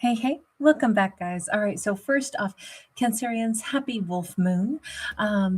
Hey, hey, welcome back, guys. All right, so first off, Cancerians, happy wolf moon.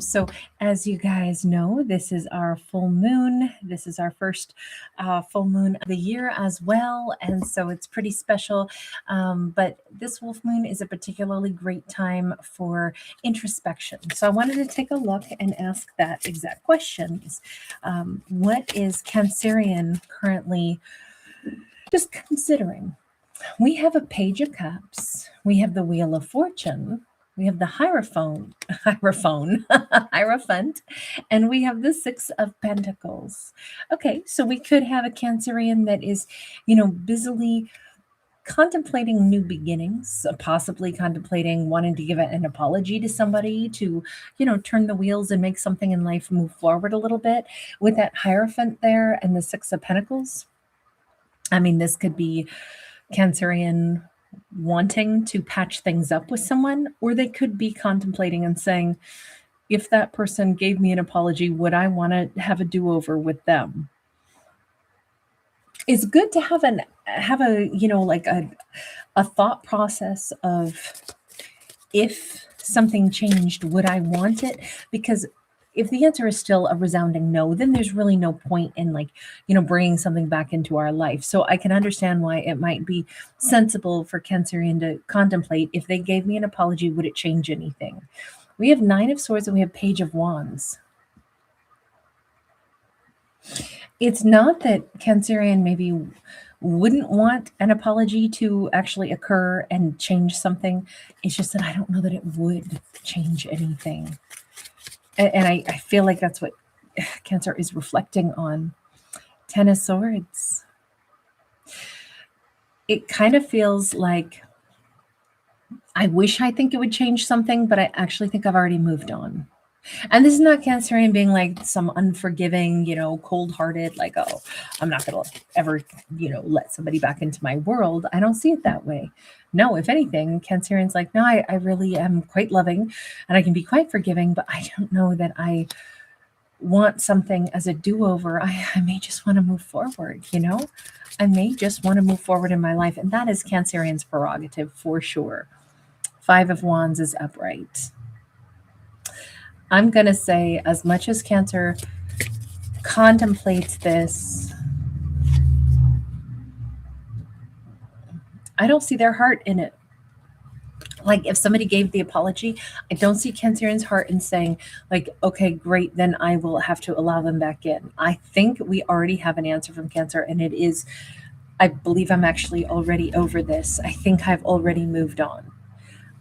So, as you guys know, this is our full moon. This is our first full moon of the year as well. And so it's pretty special. But this wolf moon is a particularly great time for introspection. So, I wanted to take a look and ask that exact question. What is Cancerian currently just considering? We have a page of cups. We have the wheel of fortune. We have the hierophant, and we have the six of pentacles. Okay, so we could have a Cancerian that is, busily contemplating new beginnings, possibly contemplating wanting to give an apology to somebody to, turn the wheels and make something in life move forward a little bit. With that hierophant there and the six of pentacles, I mean, this could be Cancerian wanting to patch things up with someone, or they could be contemplating and saying, if that person gave me an apology, would I want to have a do-over with them? It's good to have a thought process of, if something changed, would I want it? Because if the answer is still a resounding no, then there's really no point in bringing something back into our life. So I can understand why it might be sensible for Cancerian to contemplate, if they gave me an apology, would it change anything? We have Nine of Swords and we have Page of Wands. It's not that Cancerian maybe wouldn't want an apology to actually occur and change something. It's just that I don't know that it would change anything. And I feel like that's what Cancer is reflecting on. Ten of Swords. It kind of feels like, I think it would change something, but I actually think I've already moved on. And this is not Cancerian being like some unforgiving, cold-hearted, like, oh, I'm not going to ever, let somebody back into my world. I don't see it that way. No, if anything, Cancerian's like, no, I really am quite loving and I can be quite forgiving, but I don't know that I want something as a do-over. I may just want to move forward, I may just want to move forward in my life. And that is Cancerian's prerogative for sure. Five of Wands is upright. I'm going to say, as much as Cancer contemplates this, I don't see their heart in it. Like, if somebody gave the apology, I don't see Cancerian's heart in saying, like, okay, great, then I will have to allow them back in. I think we already have an answer from Cancer, and it is, I believe I'm actually already over this. I think I've already moved on.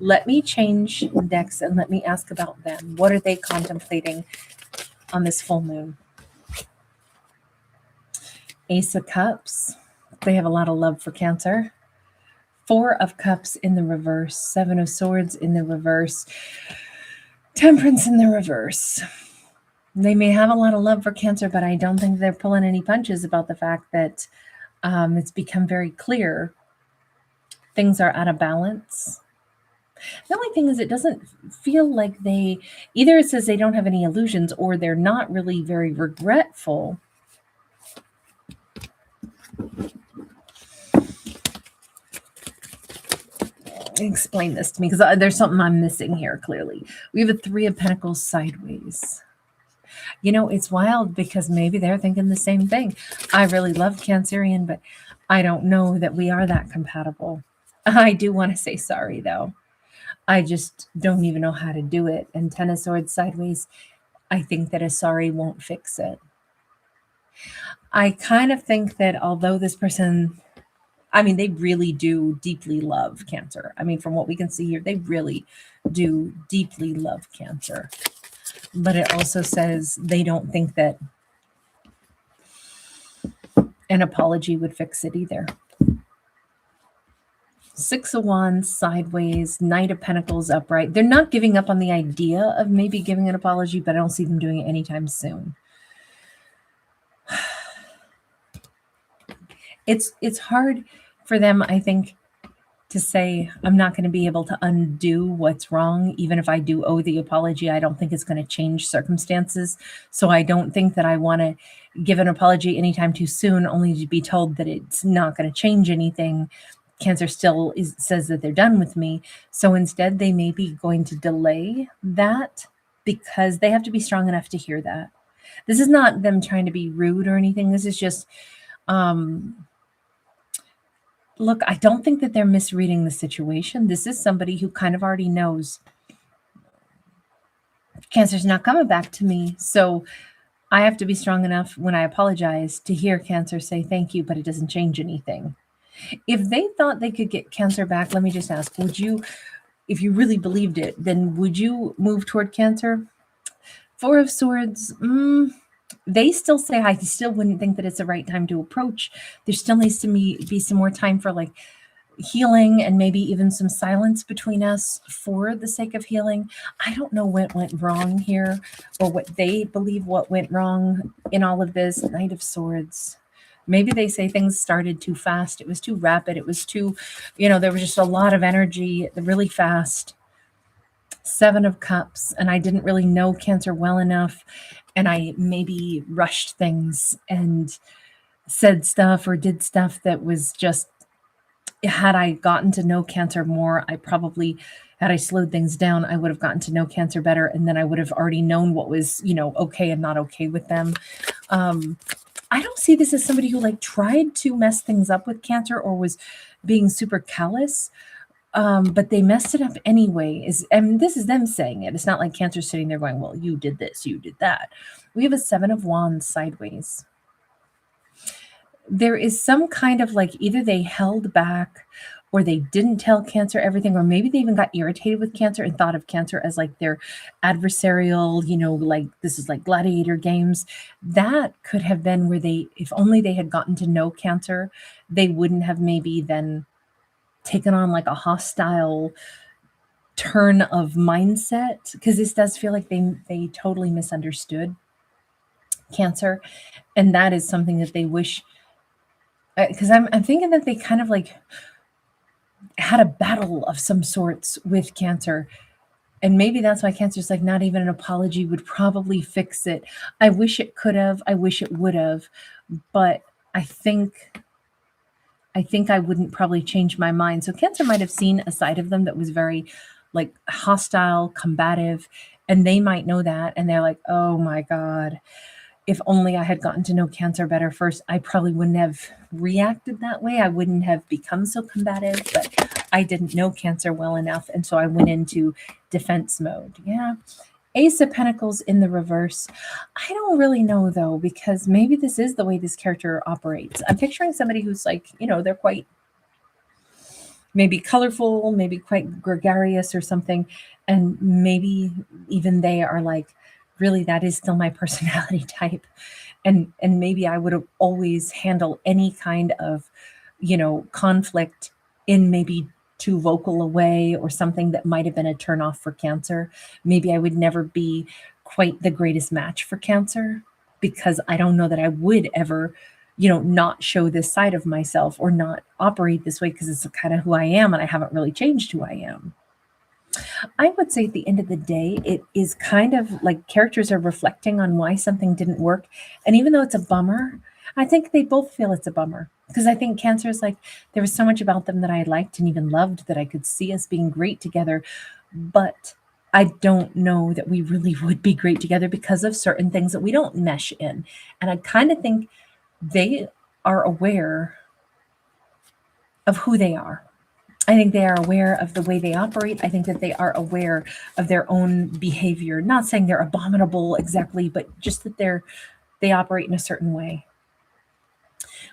Let me change decks and let me ask about them. What are they contemplating on this full moon? Ace of Cups. They have a lot of love for Cancer. Four of Cups in the reverse. Seven of Swords in the reverse. Temperance in the reverse. They may have a lot of love for Cancer, but I don't think they're pulling any punches about the fact that it's become very clear things are out of balance. The only thing is, it doesn't feel like either it says they don't have any illusions, or they're not really very regretful. Explain this to me, because there's something I'm missing here, clearly. We have a Three of Pentacles sideways. It's wild, because maybe they're thinking the same thing. I really love Cancerian, but I don't know that we are that compatible. I do want to say sorry, though. I just don't even know how to do it. And Ten of Swords sideways, I think that a sorry won't fix it. I kind of think that although this person, they really do deeply love Cancer. From what we can see here, they really do deeply love Cancer. But it also says they don't think that an apology would fix it either. Six of Wands sideways, Knight of Pentacles upright. They're not giving up on the idea of maybe giving an apology, but I don't see them doing it anytime soon. It's hard for them, I think, to say, I'm not going to be able to undo what's wrong. Even if I do owe the apology, I don't think it's going to change circumstances. So I don't think that I want to give an apology anytime too soon, only to be told that it's not going to change anything. Cancer still says that they're done with me. So instead, they may be going to delay that because they have to be strong enough to hear that. This is not them trying to be rude or anything. This is just, look, I don't think that they're misreading the situation. This is somebody who kind of already knows Cancer's not coming back to me. So I have to be strong enough when I apologize to hear Cancer say thank you, but it doesn't change anything. If they thought they could get Cancer back, let me just ask, would you, if you really believed it, then would you move toward Cancer? Four of Swords, they still say I still wouldn't think that it's the right time to approach. There still needs to be some more time for like healing and maybe even some silence between us for the sake of healing. I don't know what went wrong here or what they believe what went wrong in all of this. Knight of Swords. Maybe they say things started too fast. It was too rapid. It was too, there was just a lot of energy really fast. Seven of Cups. And I didn't really know Cancer well enough. And I maybe rushed things and said stuff or did stuff that was just, had I gotten to know Cancer more, had I slowed things down, I would have gotten to know Cancer better. And then I would have already known what was, okay and not okay with them. I don't see this as somebody who like tried to mess things up with Cancer or was being super callous. But they messed it up anyway. This is them saying it. It's not like Cancer's sitting there going, well, you did this, you did that. We have a Seven of Wands sideways. There is some kind of like either they held back or they didn't tell Cancer everything, or maybe they even got irritated with Cancer and thought of Cancer as like their adversarial, like this is like gladiator games. That could have been where if only they had gotten to know Cancer, they wouldn't have maybe then taken on like a hostile turn of mindset, because this does feel like they totally misunderstood Cancer. And that is something that they wish, because I'm thinking that they kind of like had a battle of some sorts with Cancer. And maybe that's why Cancer's like, not even an apology would probably fix it. I wish it could have. I wish it would have. But I think I wouldn't probably change my mind. So Cancer might have seen a side of them that was very like hostile, combative, and they might know that. And they're like, oh my God, if only I had gotten to know Cancer better first, I probably wouldn't have reacted that way. I wouldn't have become so combative, but I didn't know Cancer well enough. And so I went into defense mode. Yeah. Ace of Pentacles in the reverse. I don't really know though, because maybe this is the way this character operates. I'm picturing somebody who's like, they're quite maybe colorful, maybe quite gregarious or something. And maybe even they are like, really, that is still my personality type. And maybe I would have always handled any kind of, conflict in maybe too vocal a way or something that might have been a turnoff for Cancer. Maybe I would never be quite the greatest match for Cancer, because I don't know that I would ever, not show this side of myself or not operate this way, because it's kind of who I am and I haven't really changed who I am. I would say at the end of the day, it is kind of like characters are reflecting on why something didn't work. And even though it's a bummer, I think they both feel it's a bummer, because I think Cancer is like, there was so much about them that I liked and even loved that I could see us being great together. But I don't know that we really would be great together because of certain things that we don't mesh in. And I kind of think they are aware of who they are. I think they are aware of the way they operate. I think that they are aware of their own behavior. Not saying they're abominable exactly, but just that they operate in a certain way.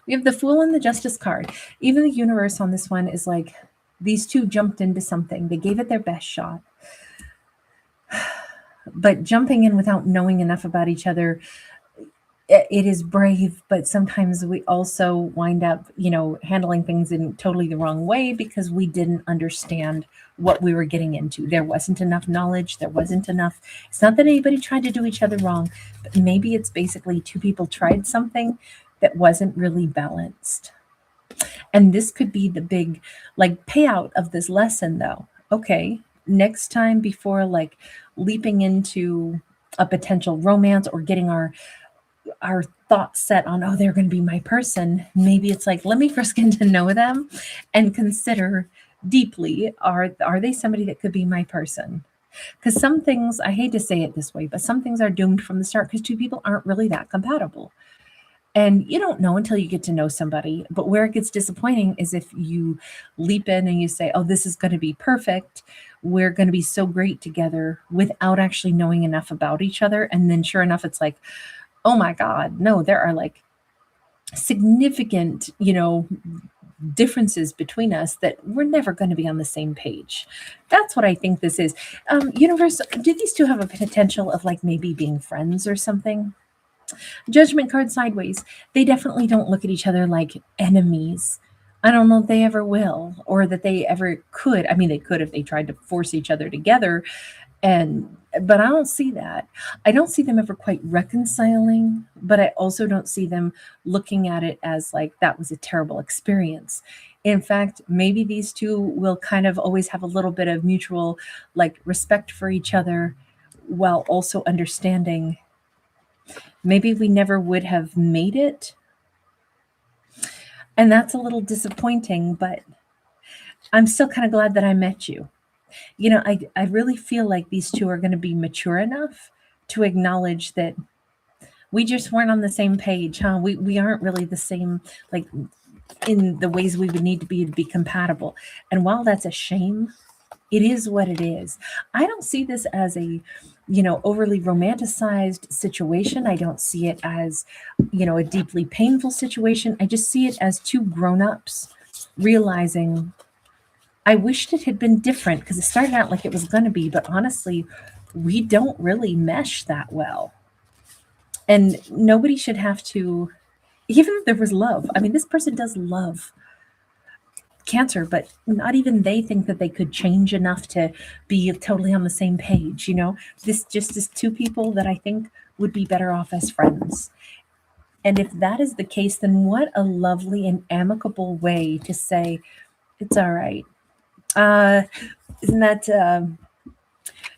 We have the Fool and the Justice card. Even the universe on this one is like, these two jumped into something. They gave it their best shot. But jumping in without knowing enough about each other, it is brave, but sometimes we also wind up, handling things in totally the wrong way because we didn't understand what we were getting into. There wasn't enough knowledge. There wasn't enough. It's not that anybody tried to do each other wrong, but maybe it's basically two people tried something that wasn't really balanced. And this could be the big payout of this lesson though. Okay, next time, before leaping into a potential romance or getting our our thoughts set on, oh, they're going to be my person. Maybe it's like, let me first get to know them and consider deeply, are they somebody that could be my person? Because some things, I hate to say it this way, but some things are doomed from the start because two people aren't really that compatible. And you don't know until you get to know somebody. But where it gets disappointing is if you leap in and you say, oh, this is going to be perfect. We're going to be so great together without actually knowing enough about each other. And then sure enough, it's like, oh my God, no, there are like significant, differences between us that we're never going to be on the same page. That's what I think this is. Universe, do these two have a potential of like maybe being friends or something? Judgment card sideways. They definitely don't look at each other like enemies. I don't know if they ever will or that they ever could. I mean, they could if they tried to force each other together, and but I don't see that. I don't see them ever quite reconciling, but I also don't see them looking at it as like that was a terrible experience. In fact, maybe these two will kind of always have a little bit of mutual like respect for each other while also understanding maybe we never would have made it. And that's a little disappointing, but I'm still kind of glad that I met you. I really feel like these two are going to be mature enough to acknowledge that we just weren't on the same page, huh? We aren't really the same, like in the ways we would need to be compatible. And while that's a shame, it is what it is. I don't see this as a, overly romanticized situation. I don't see it as, a deeply painful situation. I just see it as two grown-ups realizing I wished it had been different because it started out like it was going to be, but honestly, we don't really mesh that well. And nobody should have to, even if there was love. I mean, this person does love Cancer, but not even they think that they could change enough to be totally on the same page. This just is two people that I think would be better off as friends. And if that is the case, then what a lovely and amicable way to say, it's all right. Isn't that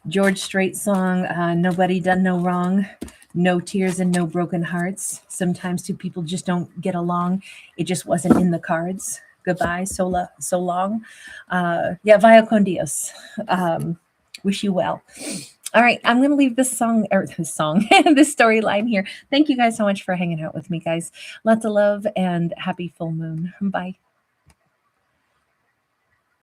George Strait song, Nobody Done No Wrong, No Tears and No Broken Hearts? Sometimes two people just don't get along. It just wasn't in the cards. Goodbye, so long. Yeah, vaya con Dios. Wish you well. All right, I'm going to leave this this storyline here. Thank you guys so much for hanging out with me, guys. Lots of love and happy full moon. Bye.